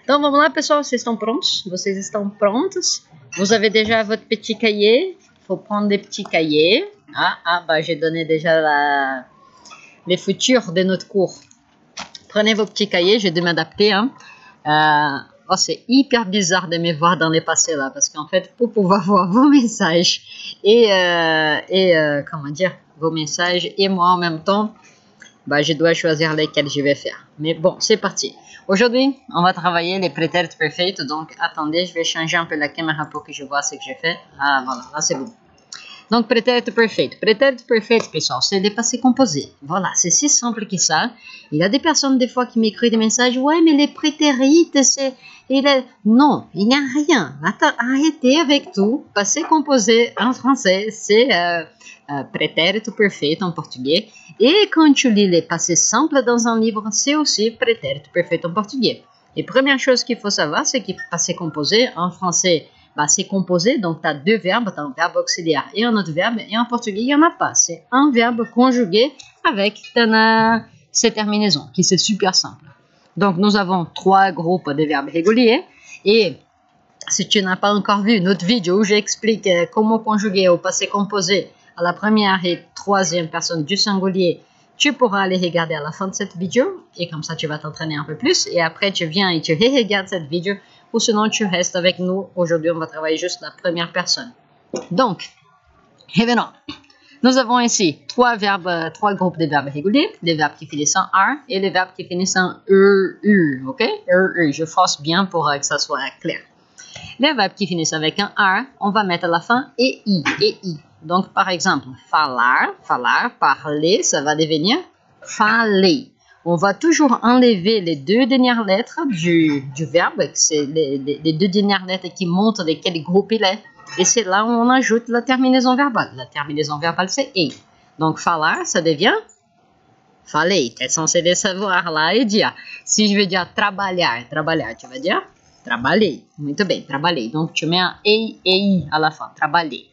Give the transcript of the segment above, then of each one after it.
Então vamos lá, pessoal, vocês estão prontos? Vocês estão prontos? Vous avez déjà votre petit cahier? Il faut prendre des petits cahiers. J'ai donné déjà les futurs de notre cours. Prenez vos petits cahiers, j'ai dû m'adapter. C'est hyper bizarre de me voir dans les passés là, parce qu'en fait, pour pouvoir voir vos messages comment dire, vos messages et moi en même temps, je dois choisir lesquels je vais faire. Mais bon, c'est parti. Aujourd'hui, on va travailler les prétérits parfaits. Donc, attendez, je vais changer un peu la caméra pour que je vois ce que je fais. Voilà, là c'est bon. Donc, prétérits parfaits. Prétérits parfaits, pessoal, c'est des passés composés. Voilà, c'est si simple que ça. Il y a des personnes, des fois, qui m'écrivent des messages. Ouais, mais les prétérits, c'est... Non, il n'y a rien. Arrêtez avec tout. Passé composé en français, c'est prétérito perfeito en portugais. Et quand tu lis les passés simples dans un livre, c'est aussi prétérito perfeito en portugais. Et première chose qu'il faut savoir, c'est que passé composé en français, c'est composé, donc tu as deux verbes, tu as un verbe auxiliaire et un autre verbe, et en portugais, il n'y en a pas. C'est un verbe conjugué avec ces terminaisons, qui c'est super simple. Donc, nous avons trois groupes de verbes réguliers, et si tu n'as pas encore vu notre vidéo où j'explique comment conjuguer au passé composé à la première et troisième personne du singulier, tu pourras aller regarder à la fin de cette vidéo, et comme ça tu vas t'entraîner un peu plus, et après tu viens et tu regardes cette vidéo, ou sinon tu restes avec nous. Aujourd'hui, on va travailler juste la première personne. Donc, revenons. Nous avons ici trois groupes de verbes réguliers, des verbes qui finissent en R et les verbes qui finissent en EU, ok? EU, je force bien pour que ça soit clair. Les verbes qui finissent avec un R, on va mettre à la fin EI. Donc, par exemple, falar, parler, ça va devenir falei. On va toujours enlever les deux dernières lettres du verbe, c'est les deux dernières lettres qui montrent de quel groupe il est. Et c'est là où on ajoute la terminaison verbale. La terminaison verbale, c'est « ei ». Donc, falar, ça devient « falei ». Tu es censé le savoir là et dire. Si je veux dire « trabalhar », tu vas dire « trabalhei ». Muito bem, trabalhei. Donc, tu mets un « ei » à la fin, « trabalhei ».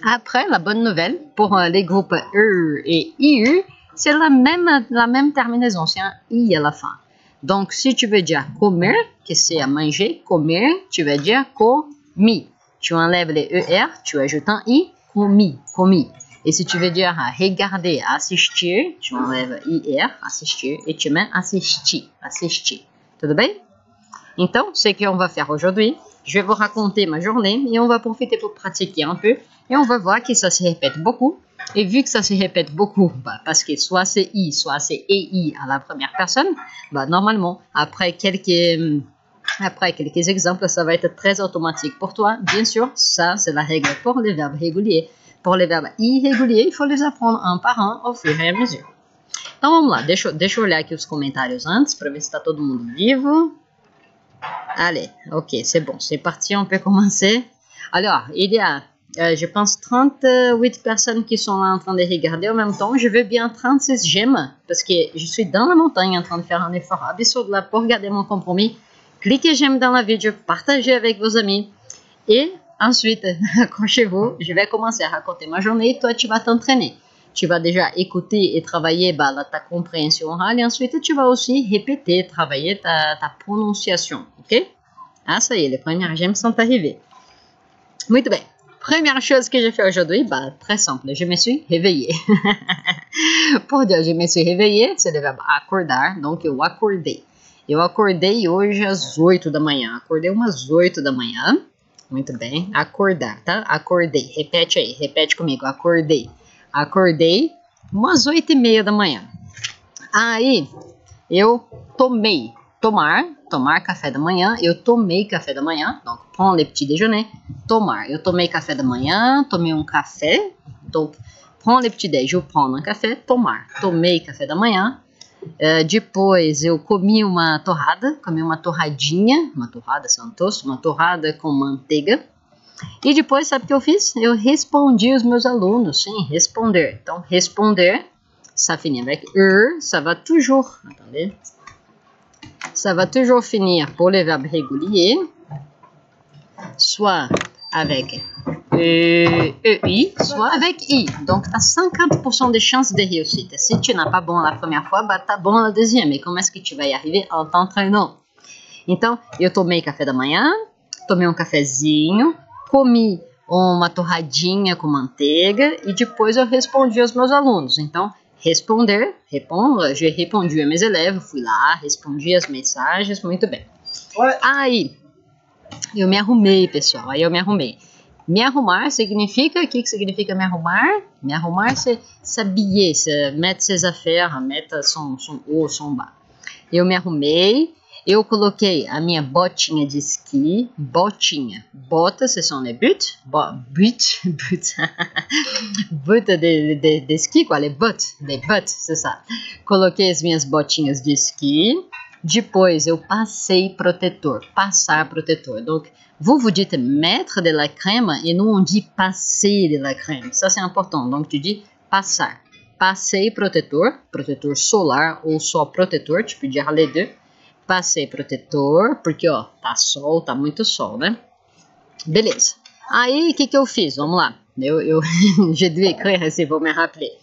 Après, la bonne nouvelle, pour les groupes E et IU, c'est la même terminaison, c'est un « i » à la fin. Donc, si tu veux dire « comer », que c'est à manger, « comer », tu vas dire « comi ». Tu enlèves les ER, tu ajoutes un I, comi. Et si tu veux dire regarder, assistir, tu enlèves IR, assistir, et tu mets assistir. Tudo bem? Então, ce qu'on va faire aujourd'hui, je vais vous raconter ma journée et on va profiter pour pratiquer un peu. Et on va voir que ça se répète beaucoup. Et vu que ça se répète beaucoup, parce que soit c'est I, soit c'est EI à la première personne, normalement, après quelques exemples, ça va être très automatique pour toi. Bien sûr, ça, c'est la règle pour les verbes réguliers. Pour les verbes irréguliers, il faut les apprendre un par un au fur et à mesure. Então, vamos lá. Deixa eu olhar aqui os comentários antes, para ver se está todo mundo vivo. Allez, ok, c'est bon. C'est parti, on peut commencer. Alors, il y a, je pense, 38 personnes qui sont là en train de regarder en même temps. Je veux bien 36 j'aime, parce que je suis dans la montagne en train de faire un effort absurde là pour regarder mon compromis. Cliquez j'aime dans la vidéo, partagez avec vos amis et ensuite, accrochez-vous, je vais commencer à raconter ma journée et toi tu vas t'entraîner. Tu vas déjà écouter et travailler ta compréhension orale et ensuite tu vas aussi répéter, travailler ta prononciation, ok? Ça y est, les premières j'aime sont arrivées. Muito bem. Première chose que j'ai fait aujourd'hui, très simple, je me suis réveillée. Pour dire je me suis réveillée, c'est le verbe acordar, donc eu acordei. Eu acordei hoje às 8 da manhã. Acordei umas 8 da manhã. Muito bem. Acordar, tá? Acordei. Repete aí. Repete comigo. Acordei. Acordei umas 8h30 da manhã. Aí, eu tomei. Tomar café da manhã. Eu tomei café da manhã. Donc, prends le petit déjeuner. Tomar. Eu tomei café da manhã. Tomei um café. Donc, prends le petit déj. Eu prends um café. Tomar. Tomei café da manhã. Depois eu comi uma torradinha, uma torrada, c'est un toast, uma torrada com manteiga. E depois, sabe o que eu fiz? Eu respondi os meus alunos, sim, responder. Então, responder, ça finit avec ça va toujours, attendez, ça va toujours finir pour les verbes réguliers, soit avec EI, soit avec I. Donc, tu as 50% de chances de réussite. Si tu n'as pas bon la première fois, tu as bon la deuxième. Et comment est-ce que tu vas y arriver en t'entraînant? Então, eu tomei café da manhã, tomei um cafezinho, comi uma torradinha com manteiga e depois eu respondi aos meus alunos. Então, j'ai répondu à mes élèves, fui lá, respondi as mensagens, muito bem. Aí, eu me arrumei, pessoal, aí eu me arrumei. Me arrumar significa, o que significa me arrumar? Me arrumar, c'est s'habiller, c'est mettre ses affaires, mettre son haut, son bas. Eu me arrumei, eu coloquei a minha botinha de esqui, botinha, bota, ce sont les buts, buts de esqui, quoi, les bottes, c'est ça. Coloquei as minhas botinhas de esqui, depois eu passei protetor, passar protetor. Donc, vous dites mettre de la crème et nous on dit passer de la crème. Ça c'est important. Donc tu dis passar. Passei protetor, protetor solar ou só protetor, tu peux dire les deux. Passei protetor, porque ó, tá sol, tá muito sol, né? Beleza. Aí, o que eu fiz? Vamos lá. J'ai dû écrire assim, vou me rappeler.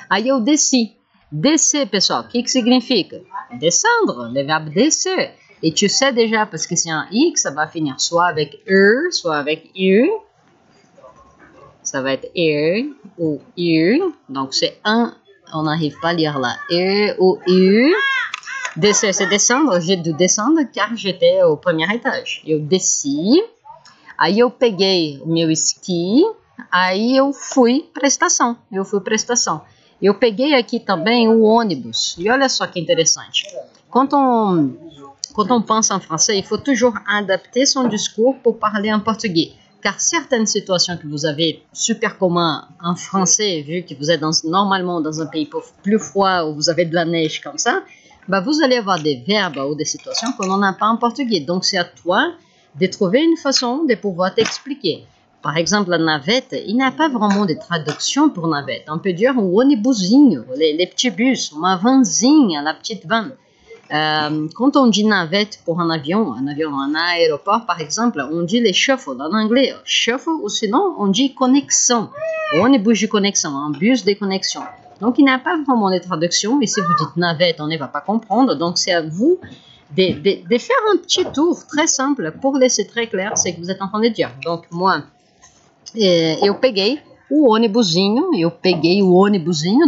Aí eu desci. Descer, pessoal, o que significa? Descendre, le verbe descer. Et tu sais déjà, parce que c'est un X, ça va finir soit avec soit avec U. Ça va être ou U. Donc c'est un, on n'arrive pas à lire là. Ou U. Descer, c'est descendre. J'ai dû descendre car j'étais au premier étage. Eu desci. Aí eu peguei o meu esqui. Aí eu fui para a estação. Eu peguei aqui também o ônibus. E olha só que interessante. Quand on pense en français, il faut toujours adapter son discours pour parler en portugais. Car certaines situations que vous avez super communes en français, vu que vous êtes normalement dans un pays plus froid où vous avez de la neige comme ça, bah vous allez avoir des verbes ou des situations qu'on n'a pas en portugais. Donc c'est à toi de trouver une façon de pouvoir t'expliquer. Par exemple, la navette, il n'y a pas vraiment de traduction pour navette. On peut dire o ônibusinho, les petits bus, uma vanzinha, la petite van. Quand on dit navette pour un avion, un aéroport par exemple, on dit les shuffle en anglais, shuffle ou sinon on dit connexion, ônibus de connexion, un bus de connexion. Donc il n'y a pas vraiment de traduction et si vous dites navette, on ne va pas comprendre, donc c'est à vous de faire un petit tour très simple pour laisser très clair ce que vous êtes en train de dire. Donc moi, eu peguei o ônibusinho,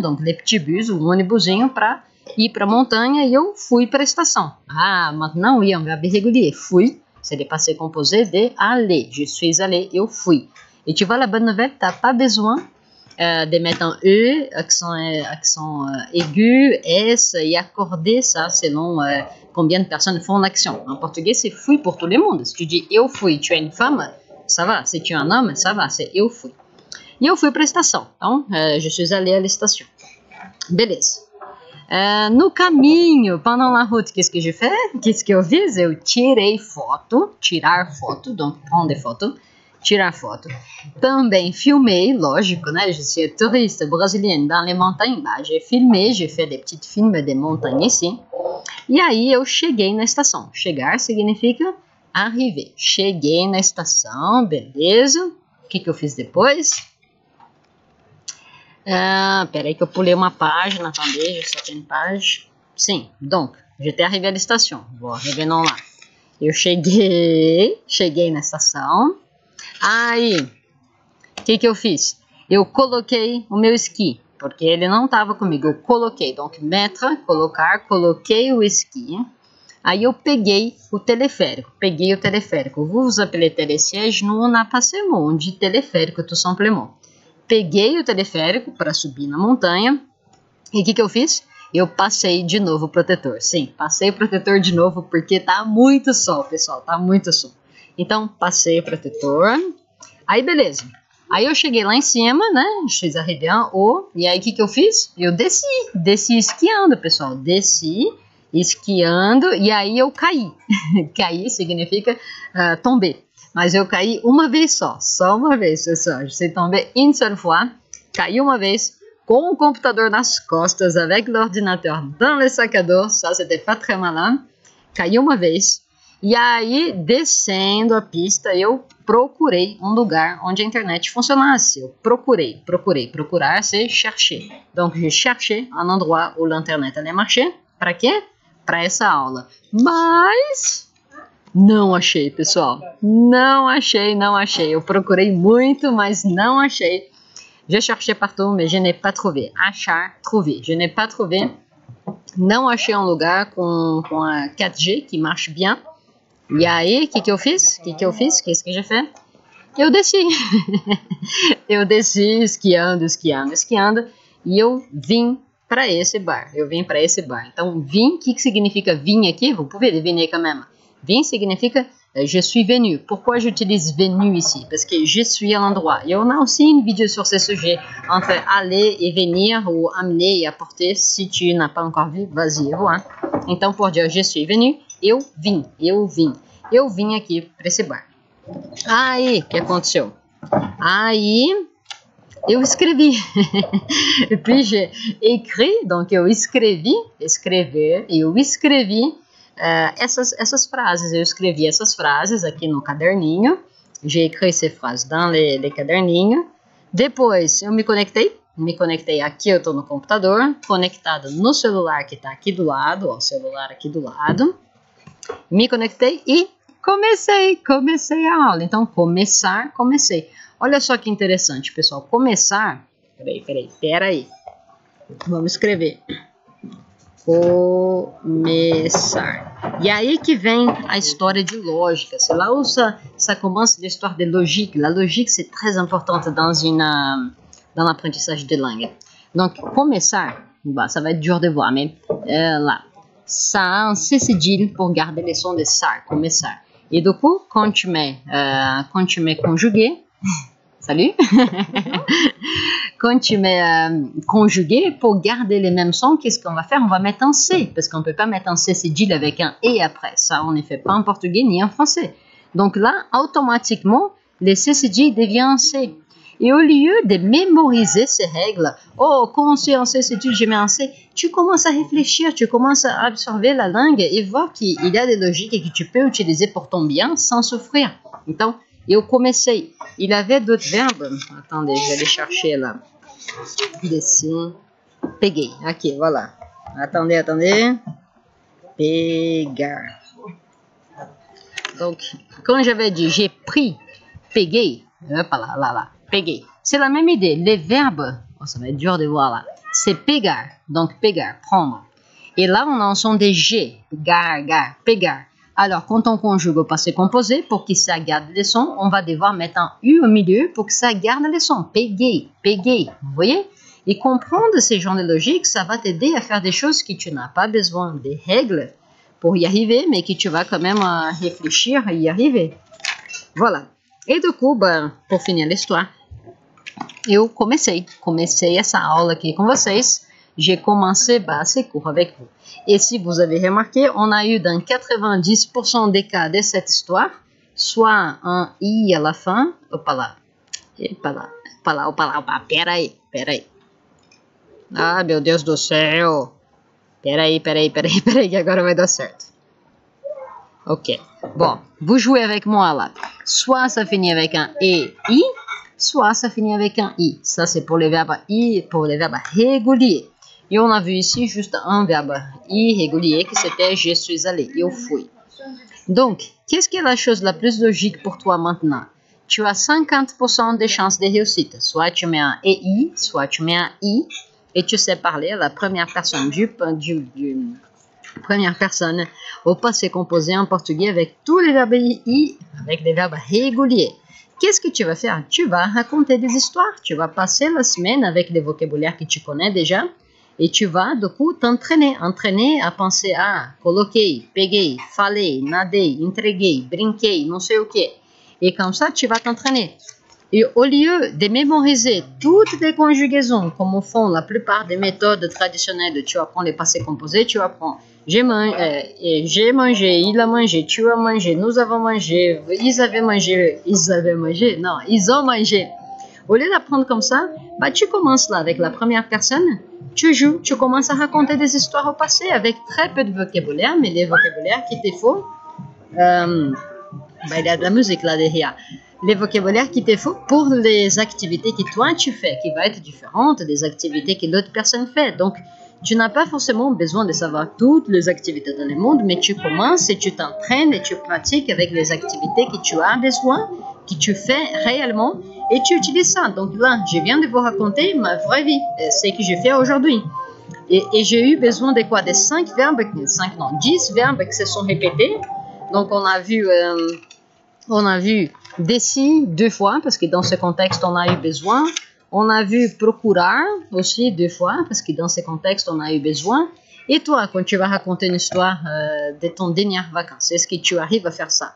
donc les petits bus, o ônibusinho para ir para a montanha e eu fui para a estação. Ah, maintenant, oui, un verbe irrégulier. Fui, c'est le passé composé de aller. Je suis allé, eu fui. Et tu vois, la bonne nouvelle, tu n'as pas besoin de mettre un E, accent aigu, S, et accorder ça selon combien de personnes font l'action. En portugais, c'est fui pour tout le monde. Si tu dis eu fui, tu es une femme, ça va. Si tu es un homme, ça va, c'est eu fui. E eu fui para a estação. Então, je suis allé à la station. Beleza. No caminho, pendant la route, qu'est-ce que j'ai fait? Qu'est-ce que eu fiz? Eu tirei foto, tirar foto, donc prendre foto, tirar foto. Também filmei, lógico, né? Je suis touriste brésilienne dans les montagnes. Bah, j'ai filmé, j'ai fait des petits films de montanha ici. E aí eu cheguei na estação. Chegar significa arriver. Cheguei na estação, beleza. O que eu fiz depois? Peraí que eu pulei uma página, attendez, je saute une page. Sim, donc, j'étais arrivé à la station. Vou revenons lá. Eu cheguei na estação. Aí, o que eu fiz? Eu coloquei o meu esqui, porque ele não estava comigo. Eu coloquei, donc mettre, colocar, coloquei o esqui. Aí eu peguei o teleférico. Vous appelez télésiège, nous on a passé le mot, on dit teleférico tout simplement. Peguei o teleférico para subir na montanha. E o que eu fiz? Eu passei de novo o protetor. Sim, passei o protetor de novo porque tá muito sol, pessoal. Tá muito sol. Então, passei o protetor. Aí, beleza. Aí eu cheguei lá em cima, né? Fiz a réveillon. E aí, o que eu fiz? Eu desci. Desci esquiando, pessoal. Desci esquiando. E aí eu caí. Cair significa tomber. Mas eu caí uma vez só uma vez, pessoal. Je suis tombé une seule fois. Caí uma vez com o computador nas costas, avec l'ordinateur dans le sac à dos. Ça, c'était pas très malin. Caí uma vez. E aí, descendo a pista, eu procurei um lugar onde a internet funcionasse. Eu procurei. Procurar, c'est chercher. Donc, j'ai cherché un endroit où l'internet allait marcher. Para quê? Para essa aula. Mas Não achei, pessoal. Não achei, não achei. Eu procurei muito, mas não achei. J'ai cherché partout, mais je n'ai pas trouvé. Achar, trouver. Je n'ai pas trouvé. Não achei um lugar com a 4G que marche bien. E aí, o que eu fiz? Qu'est-ce que j'ai fait? Eu desci. Eu desci esquiando. E eu vim para esse bar. Então, vim, o que significa vim aqui? Vous pouvez deviner quand même. Vim significa je suis venu. Pourquoi j'utilise venu ici? Parce que je suis à l'endroit. Et on a aussi une vidéo sur ce sujet, entre aller et venir, ou amener et apporter. Si tu n'as pas encore vu, vas-y, voilà. Então, pour dire je suis venu, eu vim. Eu vim aqui para esse bar. Aí, o que aconteceu? Aí, eu escrevi. E puis, j'ai écrit, donc eu escrevi, essas frases. Eu escrevi essas frases aqui no caderninho. J'ai écrit ces phrases dans les caderninhos. Depois, eu me conectei. Aqui, eu estou no computador, conectado no celular que está aqui do lado, ó, o celular aqui do lado. Me conectei e comecei a aula. Então, comecei. Olha só que interessante, pessoal. Começar, peraí. Vamos escrever. Começar. E aí que vem a história de lógica. C'est là où ça commence l'histoire de logique. La logique, c'est très importante dans l'apprentissage de langue. Donc, começar, bah, ça va être dur de voir, mais là, ça a un C cédille pour garder le son de ça, começar. Et du coup, quand tu mets conjugué, salut, quand tu mets conjugué, pour garder les mêmes sons, qu'est-ce qu'on va faire? On va mettre un C, parce qu'on ne peut pas mettre un C cédille avec un et après. Ça, on ne fait pas en portugais ni en français. Donc là, automatiquement, le C cédille devient un C. Et au lieu de mémoriser ces règles, oh, quand c'est un C cédille, je mets un C, tu commences à réfléchir, tu commences à absorber la langue et voir qu'il y a des logiques que tu peux utiliser pour ton bien sans souffrir. Então, eu comecei. Il avait d'autres verbes. Attendez, je vais aller chercher là. Descer. Peguei. Aqui, voilà. Attendez. Pegar. Donc, quand j'avais dit j'ai pris, peguei, hop là. Peguei. C'est la même idée. Les verbes, oh, ça va être dur de voir là. C'est pegar. Donc, pegar, prendre. Et là, on a un son de G. Gar, pegar. Alors, quand on conjugue au passé composé, pour que ça garde les sons, on va devoir mettre un U au milieu pour que ça garde les sons. Peguei. Vous voyez? Et comprendre ces genres de logique, ça va t'aider à faire des choses que tu n'as pas besoin des règles pour y arriver, mais que tu vas quand même réfléchir et y arriver. Voilà. Et du coup, ben, pour finir l'histoire, eu comecei essa aula aqui com vocês. J'ai commencé ce cours avec vous. Et si vous avez remarqué, on a eu dans 90% des cas de cette histoire, soit un I à la fin, opa, peraí. Ah, meu Deus do céu. Peraí, que agora vai dar certo. Ok. Bon, vous jouez avec moi là. Soit ça finit avec un E, I, soit ça finit avec un I. Ça, c'est pour les verbes I, pour les verbes réguliers. Et on a vu ici juste un verbe irrégulier que c'était je suis allé, eu fui. Donc, qu'est-ce qui est la chose la plus logique pour toi maintenant? Tu as 50% de chances de réussite. Soit tu mets un EI, soit tu mets un I, et tu sais parler à la première personne première personne au passé composé en portugais avec tous les verbes I, avec des verbes réguliers. Qu'est-ce que tu vas faire? Tu vas raconter des histoires. Tu vas passer la semaine avec des vocabulaires que tu connais déjà. Et tu vas, du coup, entraîner à penser à coloquei, peguei, falei, nadei, entreguei, brinquei, não sei o quê. Et comme ça, tu vas t'entraîner. Et au lieu de mémoriser toutes les conjugaisons, comme font la plupart des méthodes traditionnelles, tu apprends les passés composés, tu apprends j'ai mangé, il a mangé, tu as mangé, nous avons mangé, ils avaient mangé, non, ils ont mangé. Au lieu d'apprendre comme ça, bah, tu commences là avec la première personne, tu joues, tu commences à raconter des histoires au passé avec très peu de vocabulaire, mais les vocabulaires qu'il te faut, bah, il y a de la musique là derrière, les vocabulaires qu'il te faut pour les activités que toi tu fais, qui vont être différentes des activités que l'autre personne fait. Donc, Tu n'as pas forcément besoin de savoir toutes les activités dans le monde, mais tu commences et tu t'entraînes et tu pratiques avec les activités que tu as besoin, que tu fais réellement, et tu utilises ça. Donc là, je viens de vous raconter ma vraie vie, ce que je fais aujourd'hui. Et j'ai eu besoin de quoi? De 5 verbes, 10 verbes qui se sont répétés. Donc on a vu d'ici 2 fois, parce que dans ce contexte, on a eu besoin. On a vu procurar aussi 2 fois, parce que dans ce contexte, on a eu besoin. Et toi, quand tu vas raconter une histoire de ton dernière vacances, est-ce que tu arrives à faire ça?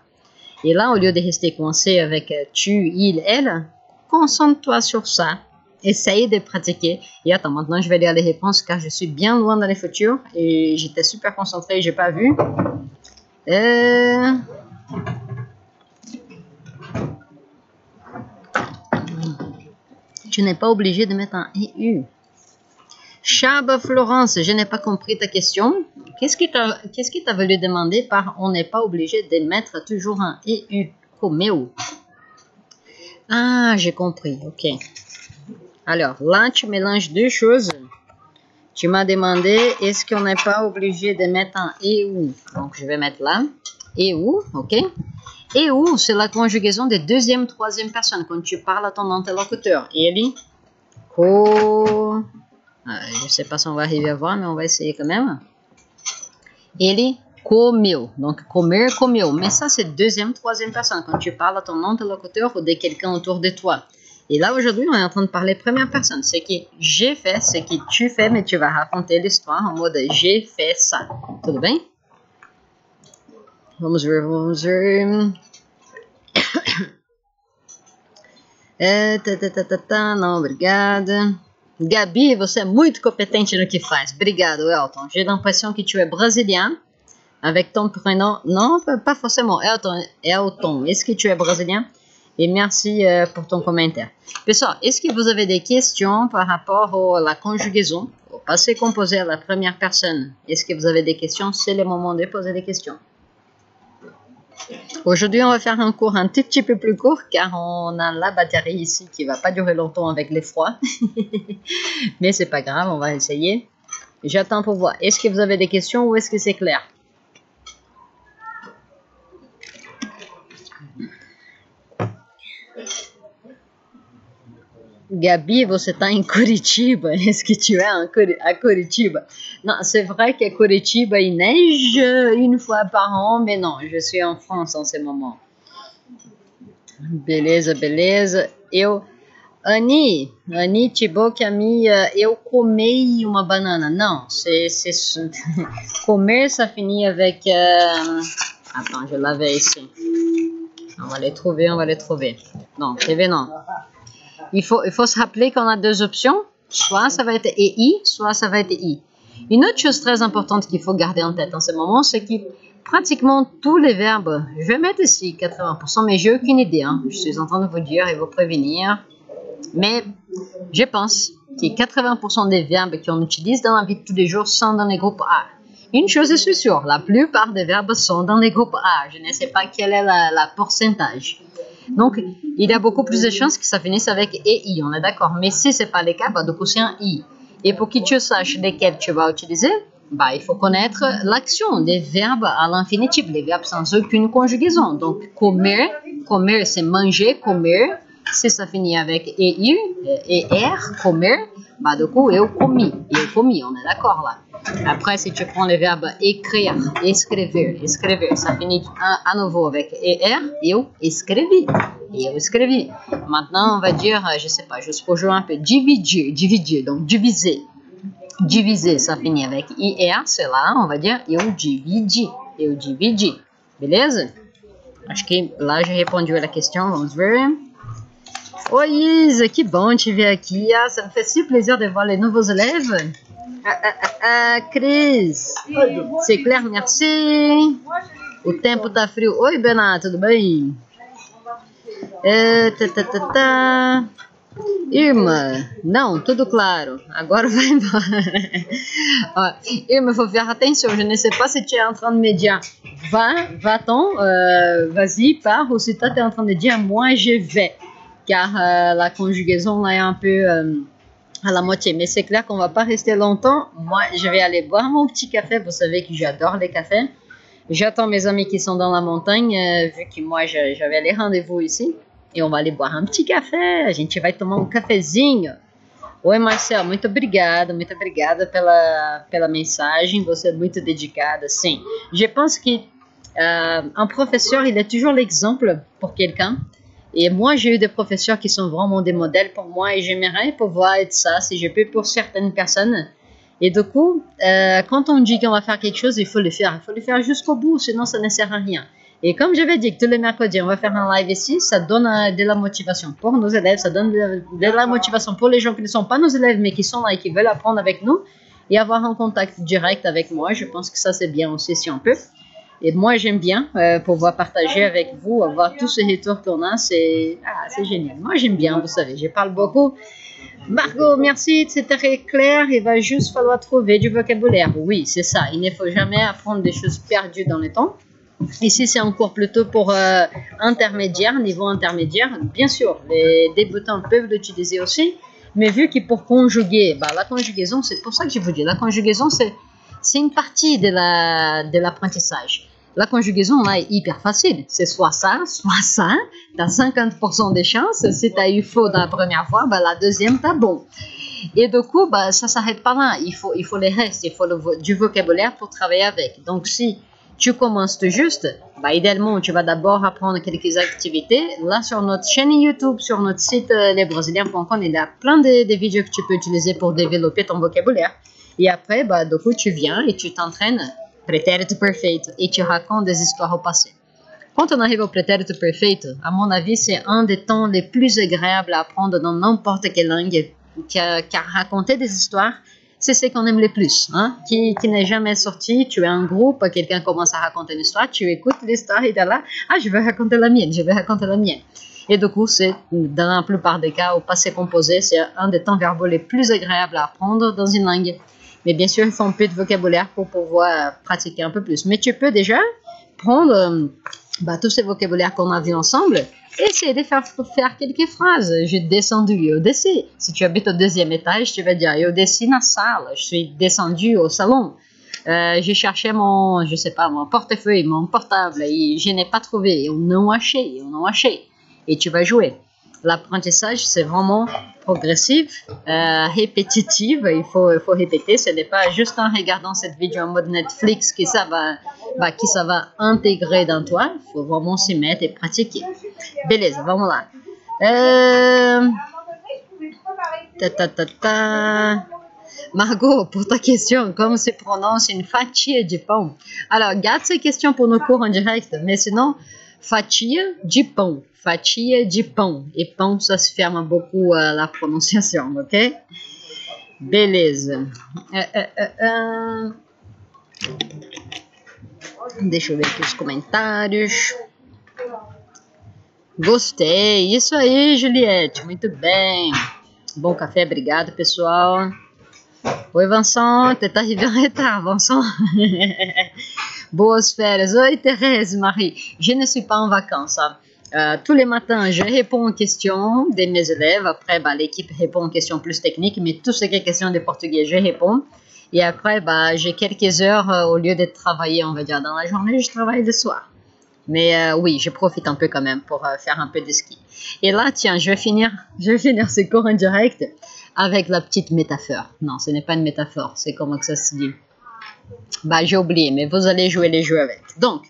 Et là, au lieu de rester coincé avec tu, il, elle, concentre-toi sur ça. Essaye de pratiquer. Et attends, maintenant, je vais lire les réponses car je suis bien loin dans les futurs et j'étais super concentrée, j'ai pas vu. Tu n'es pas obligé de mettre un EU. Chaba Florence, je n'ai pas compris ta question. Qu'est-ce que tu as voulu demander par on n'est pas obligé de mettre toujours un EU? Comeu. Ah, j'ai compris, ok. Alors, là, tu mélanges 2 choses. Tu m'as demandé, est-ce qu'on n'est pas obligé de mettre un EU? Donc, je vais mettre là. EU, ok. EU, c'est la conjugaison de deuxième, troisième personne. Quand tu parles à ton interlocuteur. Ele, je ne sais pas si on va arriver à voir, mais on va essayer quand même. Ele comeu. Donc, comer, comeu. Mais ça, c'est deuxième, troisième personne. Quand tu parles à ton interlocuteur ou de quelqu'un autour de toi. Et là, aujourd'hui, on est en train de parler première personne. C'est que j'ai fait, c'est que tu fais, mais tu vas raconter l'histoire en mode j'ai fait ça. Tudo bem? Vamos ver, vamos ver. Não, obrigada. Gabi, você é muito competente no que faz. Obrigado, Elton. J'ai l'impression que tu es brésilien avec ton prénom. Non, pas forcément. Elton, est-ce que tu es brésilien? Et merci pour ton commentaire. Pessoal, est-ce que vous avez des questions par rapport à la conjugaison, au passé composé à la première personne? Est-ce que vous avez des questions? C'est le moment de poser des questions. Aujourd'hui, on va faire un cours un tout petit peu plus court car on a la batterie ici qui va pas durer longtemps avec les froids. Mais c'est pas grave, on va essayer. J'attends pour voir. Est-ce que vous avez des questions ou est-ce que c'est clair? Gabi, você está em Curitiba? Est-ce que tu es à Curitiba? Non, c'est vrai qu'à Curitiba, il neige une fois par an, mais non, je suis en France en ce moment. Beleza, beleza. Ani Thibaut Camille, eu comei uma banana. Non, c'est comer, ça finit avec... Attends, je l'avais ici. On va les trouver, Non, TV, non. Il faut se rappeler qu'on a 2 options. Soit ça va être EI, soit ça va être I. Une autre chose très importante qu'il faut garder en tête en ce moment, c'est que pratiquement tous les verbes, je vais mettre ici 80%, mais j'ai aucune idée. Hein. Je suis en train de vous dire et vous prévenir. Mais je pense que 80% des verbes qu'on utilise dans la vie de tous les jours sont dans les groupes A. Une chose est sûre, la plupart des verbes sont dans les groupes A. Je ne sais pas quel est la pourcentage. Donc, il y a beaucoup plus de chances que ça finisse avec EI, on est d'accord. Mais si ce n'est pas le cas, bah, du coup, c'est un I. Et pour que tu saches lesquels tu vas utiliser, bah, il faut connaître l'action des verbes à l'infinitif, les verbes sans aucune conjugaison. Donc, comer, c'est manger, comer. Si ça finit avec EI, ER, comer, bah, du coup, eu comi, on est d'accord là. Après, si tu prends le verbe écrire, escrever, ça finit à nouveau avec ER, eu escrevi. Maintenant, on va dire, je sais pas, juste pour jouer un peu, dividir, donc diviser, ça finit avec IR, c'est là, on va dire, eu dividi. Beleza? Acho que là, j'ai répondu à la question, vamos ver. Oi Isa, que bom te ver aqui. Ah, ça me fait si plaisir de voir les nouveaux élèves. Cris, c'est clair, merci. O tempo tá frio. Oi, Bena, tudo bem? Irma, não, tudo claro. Agora vai embora. Irma, il faut faire attention. Je ne sais pas si tu es en train de me dire va-t'en, vas-y, pars, ou si toi tu es en train de dire moi je vais. Car la conjugaison là est un peu à la moitié. Mais c'est clair qu'on va pas rester longtemps. Moi, je vais aller boire mon petit café. Vous savez que j'adore les cafés. J'attends mes amis qui sont dans la montagne, vu que moi, j'avais les rendez-vous ici. E on vai ali boire um petit café. A gente vai tomar um cafezinho. Oi, Marcel, muito obrigada pela mensagem. Você é muito dedicada. Sim, je pense que un professeur, il est toujours l'exemple pour quelqu'un. Et moi, j'ai eu des professeurs qui sont vraiment des modèles pour moi. Et j'aimerais pouvoir être ça, si je peux, pour certaines personnes. Et du coup, quand on dit qu'on va faire quelque chose, il faut le faire. Il faut le faire jusqu'au bout, sinon ça ne sert à rien. Et comme j'avais dit que tous les mercredis, on va faire un live ici, ça donne de la motivation pour nos élèves, ça donne de la motivation pour les gens qui ne sont pas nos élèves, mais qui sont là et qui veulent apprendre avec nous et avoir un contact direct avec moi. Je pense que ça, c'est bien aussi si on peut. Et moi, j'aime bien pouvoir partager avec vous, avoir tous ces retours qu'on a. C'est génial. Moi, j'aime bien, vous savez, je parle beaucoup. Margot, merci, c'était très clair. Il va juste falloir trouver du vocabulaire. Oui, c'est ça. Il ne faut jamais apprendre des choses perdues dans le temps. Ici, c'est un cours plutôt pour intermédiaire, niveau intermédiaire. Bien sûr, les débutants peuvent l'utiliser aussi, mais vu que pour conjuguer, la conjugaison, c'est pour ça que je vous dis, la conjugaison, c'est une partie de l'apprentissage. La conjugaison, là, est hyper facile. C'est soit ça, tu as 50% de chances. Si tu as eu faux dans la première fois, la deuxième, tu as bon. Et du coup, ça ne s'arrête pas là. Il faut les restes, il faut du vocabulaire pour travailler avec. Donc, si tu commences tout juste, idéalement, tu vas d'abord apprendre quelques activités. Là, sur notre chaîne YouTube, sur notre site lesbrésiliens.com, il y a plein de vidéos que tu peux utiliser pour développer ton vocabulaire. Et après, du coup, tu viens et tu t'entraînes pretérito perfeito et tu racontes des histoires au passé. Quand on arrive au pretérito perfeito, à mon avis, c'est un des temps les plus agréables à apprendre dans n'importe quelle langue, car raconter des histoires, c'est ce qu'on aime le plus, hein? Qui n'est jamais sorti, tu es un groupe, quelqu'un commence à raconter une histoire, tu écoutes l'histoire et tu es là, je vais raconter la mienne. Et du coup, c'est dans la plupart des cas, au passé composé, c'est un des temps verbaux les plus agréables à apprendre dans une langue. Mais bien sûr, il faut un peu de vocabulaire pour pouvoir pratiquer un peu plus. Mais tu peux déjà prendre tous ces vocabulaires qu'on a vus ensemble et essayer de faire quelques phrases. J'ai descendu, eu desci. Si tu habites au deuxième étage, tu vas dire, eu desci na sala, je suis descendu au salon. J'ai cherché mon portefeuille, mon portable, et je n'ai pas trouvé. On a acheté. Et tu vas jouer. L'apprentissage, c'est vraiment progressif, répétitif. Il faut répéter. Ce n'est pas juste en regardant cette vidéo en mode Netflix que ça va intégrer dans toi. Il faut vraiment s'y mettre et pratiquer. Beleza, vamos lá. Margot, pour ta question, comment se prononce une fatia de pão? Alors, garde ces questions pour nos cours en direct, mais sinon, fatia de pão. Fatia de pão. Et pão, ça se ferme beaucoup la prononciation, ok? Beleza. Deixa eu ver aqui os comentários. Gostei. Isso aí, Juliette. Muito bem. Bom café, obrigado, pessoal. Oi, Vincent. Tu tá arrivé en retard, Vincent. Boas férias. Oi, Thérèse, Marie. Je ne suis pas en vacances. Tous les matins, je réponds aux questions de mes élèves. Après, l'équipe répond aux questions plus techniques, mais tout ce qui est question de portugais, je réponds. Et après, j'ai quelques heures au lieu de travailler, on va dire, dans la journée, je travaille le soir. Mais oui, je profite un peu quand même pour faire un peu de ski. Et là, tiens, je vais finir ce cours en direct avec la petite métaphore. Non, ce n'est pas une métaphore, c'est comment que ça se dit. J'ai oublié, mais vous allez jouer les jeux avec. Donc,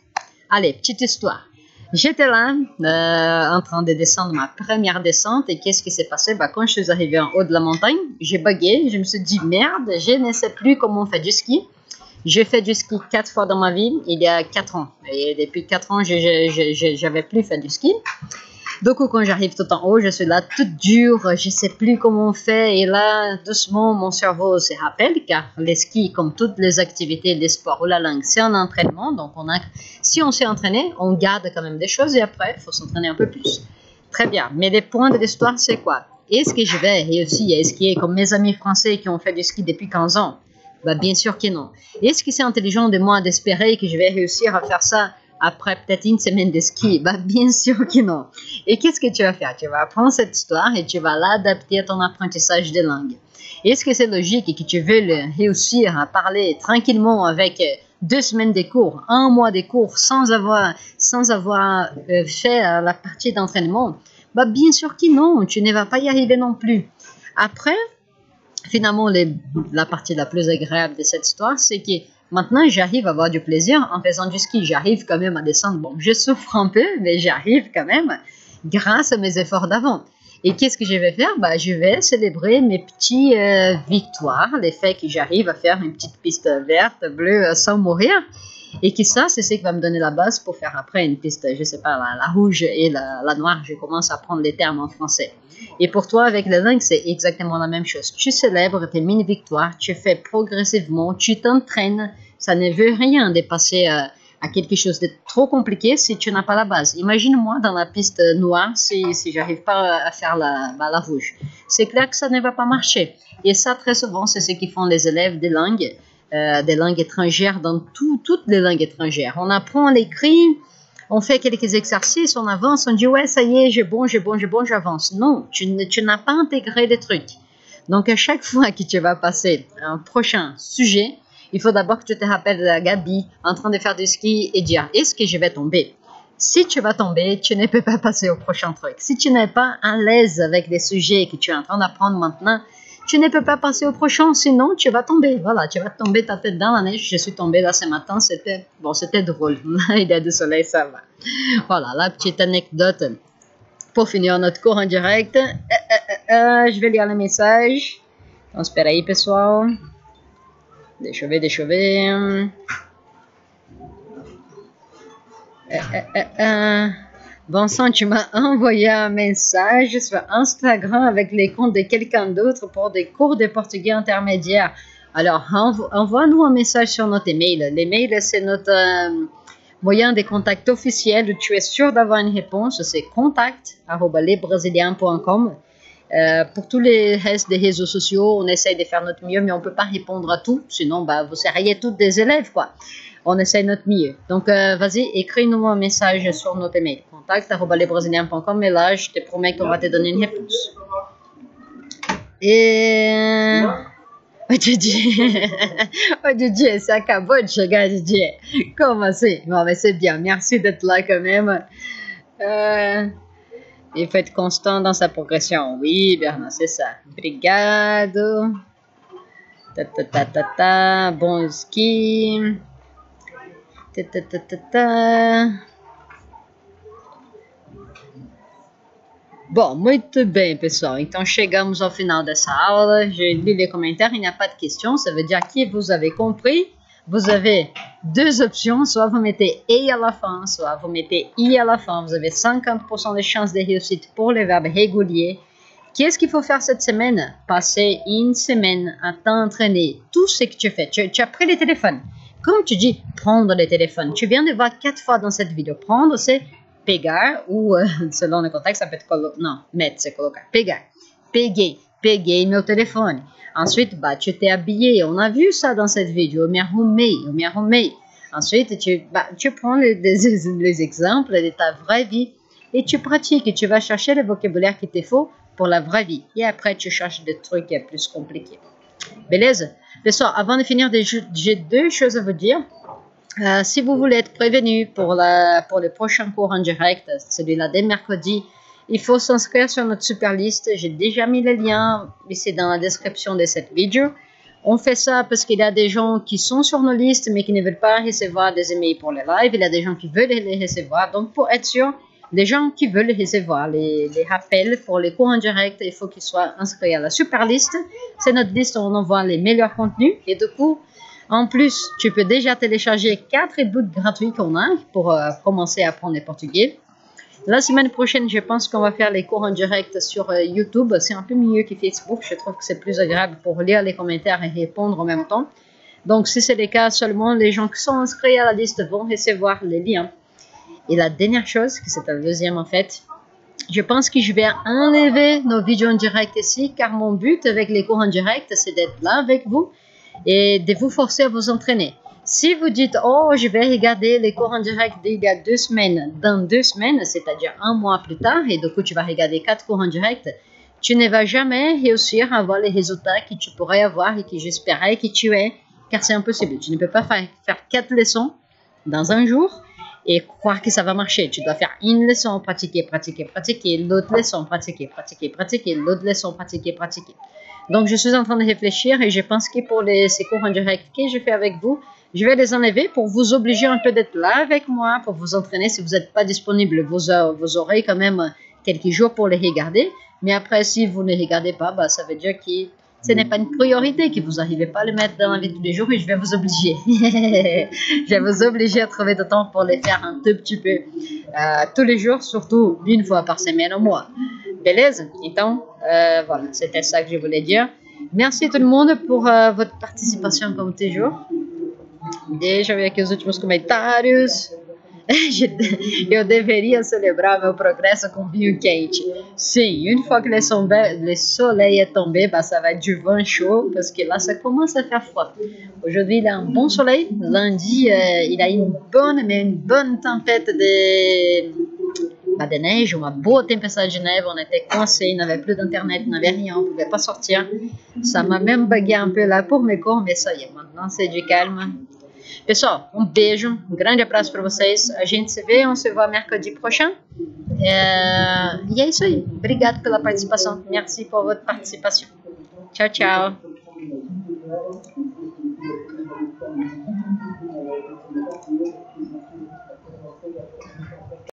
allez, petite histoire. J'étais là, en train de descendre ma première descente, et qu'est-ce qui s'est passé? Quand je suis arrivé en haut de la montagne, j'ai bugué, je me suis dit, merde, je ne sais plus comment on fait du ski. J'ai fait du ski 4 fois dans ma vie, il y a 4 ans. Et depuis 4 ans, j'avais plus fait du ski. Du coup, quand j'arrive tout en haut, je suis là toute dure, je ne sais plus comment on fait. Et là, doucement, mon cerveau se rappelle, car les skis, comme toutes les activités, les sports ou la langue, c'est un entraînement. Donc, si on s'est entraîné, on garde quand même des choses et après, il faut s'entraîner un peu plus. Très bien. Mais les points de l'histoire, c'est quoi? Est-ce que je vais réussir à skier comme mes amis français qui ont fait du ski depuis 15 ans? Bien sûr que non. Est-ce que c'est intelligent de moi d'espérer que je vais réussir à faire ça après peut-être une semaine de ski? Bah, bien sûr que non. Et qu'est-ce que tu vas faire? Tu vas apprendre cette histoire et tu vas l'adapter à ton apprentissage des langues. Est-ce que c'est logique que tu veux réussir à parler tranquillement avec 2 semaines de cours, 1 mois de cours sans avoir fait la partie d'entraînement? Bah, bien sûr que non, tu ne vas pas y arriver non plus. Après, finalement, la partie la plus agréable de cette histoire, c'est que maintenant, j'arrive à avoir du plaisir en faisant du ski. J'arrive quand même à descendre. Bon, je souffre un peu, mais j'arrive quand même grâce à mes efforts d'avant. Et qu'est-ce que je vais faire? Bah, je vais célébrer mes petites victoires, le fait que j'arrive à faire une petite piste verte, bleue, sans mourir. Et que ça, c'est ce qui va me donner la base pour faire après une piste, je sais pas, la rouge et la noire. Je commence à prendre les termes en français. Et pour toi, avec les langues, c'est exactement la même chose. Tu célèbres tes mini-victoires, tu fais progressivement, tu t'entraînes. Ça ne veut rien de passer à quelque chose de trop compliqué si tu n'as pas la base. Imagine-moi dans la piste noire si j'arrive pas à faire la rouge. C'est clair que ça ne va pas marcher. Et ça, très souvent, c'est ce qu'ils font les élèves des langues étrangères dans toutes les langues étrangères. On apprend l'écrit, on fait quelques exercices, on avance, on dit ouais, ça y est, j'ai bon, j'avance. Non, tu n'as pas intégré les trucs. Donc à chaque fois que tu vas passer un prochain sujet, il faut d'abord que tu te rappelles de la Gabi en train de faire du ski et dire est-ce que je vais tomber? Si tu vas tomber, tu ne peux pas passer au prochain truc. Si tu n'es pas à l'aise avec les sujets que tu es en train d'apprendre maintenant, tu ne peux pas passer au prochain, sinon tu vas tomber. Voilà, tu vas tomber ta tête dans la neige. Je suis tombée là ce matin, c'était drôle. Il y a du soleil, ça va. Voilà, la petite anecdote pour finir notre cours en direct. Je vais lire les messages. Então, espera aí, pessoal. Deixa eu ver. Vincent, tu m'as envoyé un message sur Instagram avec les comptes de quelqu'un d'autre pour des cours de portugais intermédiaire. Alors, envoie-nous un message sur notre email. L'email, c'est notre moyen de contact officiel où tu es sûr d'avoir une réponse. C'est contact@lesbrasiliens.com. Pour tous les restes des réseaux sociaux, on essaye de faire notre mieux, mais on ne peut pas répondre à tout. Sinon, bah, vous seriez toutes des élèves, quoi. On essaye notre mieux. Donc, vas-y, écris-nous un message sur notre email. contact@lesbrasiliens.com et là, je te promets qu'on va te donner une réponse. Et... Oh, Didier. Oh, Didier, ça acabou de chegar, Didier. Como assim? Bon, mais c'est bien. Merci d'être là quand même. Il faut être constant dans sa progression. Oui, Bernard, c'est ça. Obrigado. Bon ski. Bom, muito bem, pessoal. Então, chegamos ao final dessa aula. Je lis les commentaires, il n'y a pas de questions. Ça veut dire que vous avez compris. Vous avez 2 options. Soit vous mettez « et » à la fin, soit vous mettez « i » à la fin. Vous avez 50% de chances de réussite pour les verbes réguliers. Qu'est-ce qu'il faut faire cette semaine? Passer une semaine à t'entraîner. Tout ce que tu fais. Tu as pris les téléphones. Comme tu dis, prendre les téléphones. Tu viens de voir 4 fois dans cette vidéo. Prendre, c'est pegar, ou selon le contexte, ça peut être non, mettre, c'est colocar. Pegar. Peguei meu telefone. Ensuite, bah, tu t'es habillé. On a vu ça dans cette vidéo. Eu me arrumei. Ensuite, tu prends les exemples de ta vraie vie et tu pratiques. Et tu vas chercher le vocabulaire qu'il te faut pour la vraie vie. Et après, tu cherches des trucs plus compliqués. Beleza? Pessoal, avant de finir, j'ai 2 choses à vous dire. Si vous voulez être prévenu pour le prochain cours en direct, celui-là dès mercredi, il faut s'inscrire sur notre super liste. J'ai déjà mis le lien, mais c'est dans la description de cette vidéo. On fait ça parce qu'il y a des gens qui sont sur nos listes, mais qui ne veulent pas recevoir des emails pour les lives. Il y a des gens qui veulent les recevoir. Donc, pour être sûr, les gens qui veulent recevoir les rappels pour les cours en direct, il faut qu'ils soient inscrits à la super liste. C'est notre liste où on envoie les meilleurs contenus. Et du coup, en plus, tu peux déjà télécharger 4 e-books gratuits qu'on a pour commencer à apprendre le portugais. La semaine prochaine, je pense qu'on va faire les cours en direct sur YouTube. C'est un peu mieux que Facebook. Je trouve que c'est plus agréable pour lire les commentaires et répondre en même temps. Donc, si c'est le cas, seulement les gens qui sont inscrits à la liste vont recevoir les liens. Et la dernière chose, que c'est la deuxième en fait, je pense que je vais enlever nos vidéos en direct ici, car mon but avec les cours en direct, c'est d'être là avec vous et de vous forcer à vous entraîner. Si vous dites, oh, je vais regarder les cours en direct d'il y a 2 semaines, dans 2 semaines, c'est-à-dire un mois plus tard, et du coup, tu vas regarder 4 cours en direct, tu ne vas jamais réussir à avoir les résultats que tu pourrais avoir et que j'espérais que tu aies, car c'est impossible. Tu ne peux pas faire 4 leçons dans un jour et croire que ça va marcher. Tu dois faire une leçon, pratiquer, pratiquer, pratiquer, l'autre leçon, pratiquer, pratiquer, pratiquer, l'autre leçon, pratiquer, pratiquer. Donc, je suis en train de réfléchir et je pense que pour ces cours en direct que je fais avec vous, je vais les enlever pour vous obliger un peu d'être là avec moi, pour vous entraîner. Si vous n'êtes pas disponible, vous aurez quand même quelques jours pour les regarder. Mais après, si vous ne regardez pas, bah, ça veut dire que ce n'est pas une priorité, que vous n'arrivez pas à le mettre dans la vie tous les jours et je vais vous obliger. Je vais vous obliger à trouver du temps pour les faire un tout petit peu tous les jours, surtout une fois par semaine au moins. Beleza? Então, voilà, c'était ça que je voulais dire. Merci tout le monde pour votre participation comme toujours. Deixa eu ver aqui os últimos comentários. Eu deveria celebrar meu progresso com vinho quente. Sim, une fois que le soleil est tombé, bah, ça va être du vin chaud parce que là, ça commence à faire froid. Aujourd'hui, il y a un bon soleil. Lundi, il y a une bonne tempête de neige, uma boa tempestade de neve. On était coincés, il n'y avait plus d'internet, il n'y avait rien, on ne pouvait pas sortir. Ça m'a même bugué un peu là pour mes cours, mais ça y est, maintenant c'est du calme. Pessoal, beijo, grande abraço para vocês. A gente se vê, on se voit mercredi prochain. E é isso aí. Obrigado pela participação. Merci pour votre participation. Tchau, tchau.